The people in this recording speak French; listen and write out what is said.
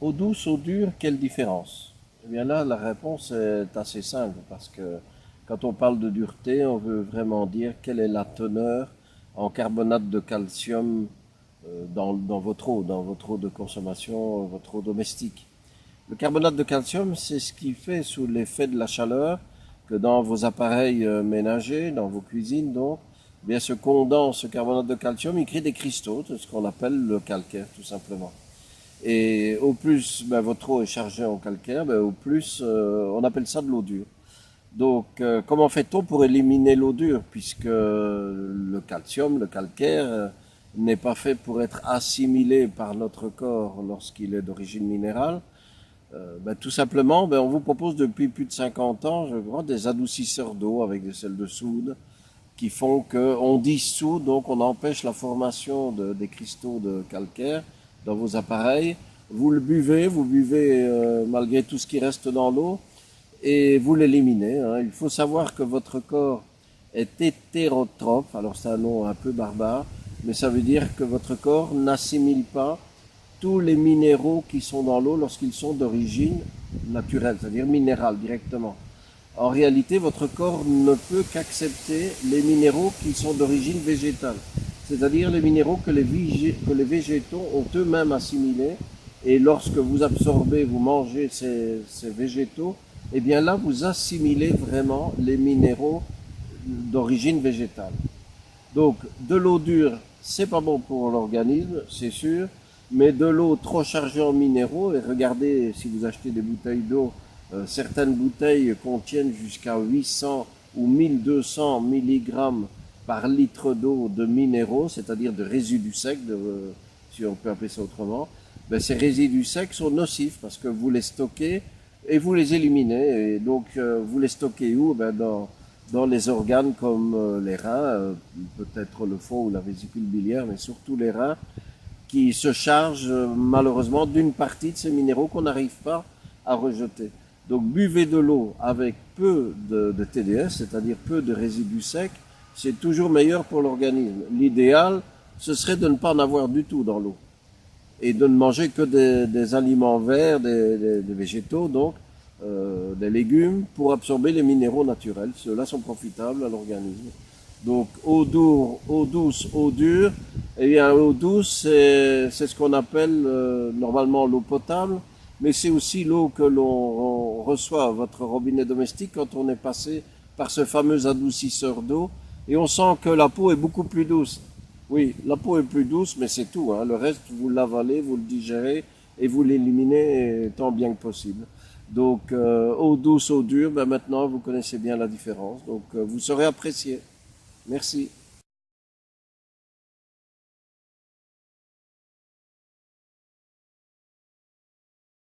Eau douce, eau dure, quelle différence? Eh bien là, la réponse est assez simple parce que quand on parle de dureté, on veut vraiment dire quelle est la teneur en carbonate de calcium dans votre eau de consommation, votre eau domestique. Le carbonate de calcium, c'est ce qui fait sous l'effet de la chaleur que dans vos appareils ménagers, dans vos cuisines donc, eh bien se condense ce carbonate de calcium, il crée des cristaux, c'est ce qu'on appelle le calcaire tout simplement. Et au plus votre eau est chargée en calcaire, au plus on appelle ça de l'eau dure. Donc comment fait-on pour éliminer l'eau dure puisque le calcium, le calcaire, n'est pas fait pour être assimilé par notre corps lorsqu'il est d'origine minérale. Tout simplement, on vous propose depuis plus de 50 ans, je crois, des adoucisseurs d'eau avec des sels de soude qui font qu'on dissout, donc on empêche la formation des cristaux de calcaire dans vos appareils. Vous buvez malgré tout ce qui reste dans l'eau et vous l'éliminez. Hein. Il faut savoir que votre corps est hétérotrophe, alors c'est un nom un peu barbare, mais ça veut dire que votre corps n'assimile pas tous les minéraux qui sont dans l'eau lorsqu'ils sont d'origine naturelle, c'est-à-dire minérale directement. En réalité, votre corps ne peut qu'accepter les minéraux qui sont d'origine végétale, c'est-à-dire les minéraux que les végétaux ont eux-mêmes assimilés. Et lorsque vous absorbez, vous mangez ces végétaux, eh bien là, vous assimilez vraiment les minéraux d'origine végétale. Donc, de l'eau dure, c'est pas bon pour l'organisme, c'est sûr, mais de l'eau trop chargée en minéraux, et regardez si vous achetez des bouteilles d'eau, certaines bouteilles contiennent jusqu'à 800 ou 1200 milligrammes par litre d'eau de minéraux, c'est-à-dire de résidus secs, si on peut appeler ça autrement. Ces résidus secs sont nocifs parce que vous les stockez et vous les éliminez. Et donc, vous les stockez où? Dans les organes comme les reins, peut-être le foie ou la vésicule biliaire, mais surtout les reins, qui se chargent malheureusement d'une partie de ces minéraux qu'on n'arrive pas à rejeter. Donc buvez de l'eau avec peu de TDS, c'est-à-dire peu de résidus secs, c'est toujours meilleur pour l'organisme. L'idéal, ce serait de ne pas en avoir du tout dans l'eau et de ne manger que des aliments verts, des végétaux, donc des légumes, pour absorber les minéraux naturels. Ceux-là sont profitables à l'organisme. Donc eau douce, eau dure. Eh bien, eau douce, c'est ce qu'on appelle normalement l'eau potable, mais c'est aussi l'eau que l'on reçoit à votre robinet domestique quand on est passé par ce fameux adoucisseur d'eau, et on sent que la peau est beaucoup plus douce. Oui, la peau est plus douce, mais c'est tout. Hein. Le reste, vous l'avalez, vous le digérez et vous l'éliminez tant bien que possible. Donc, eau douce, eau dure, maintenant, vous connaissez bien la différence. Donc, vous saurez apprécier. Merci.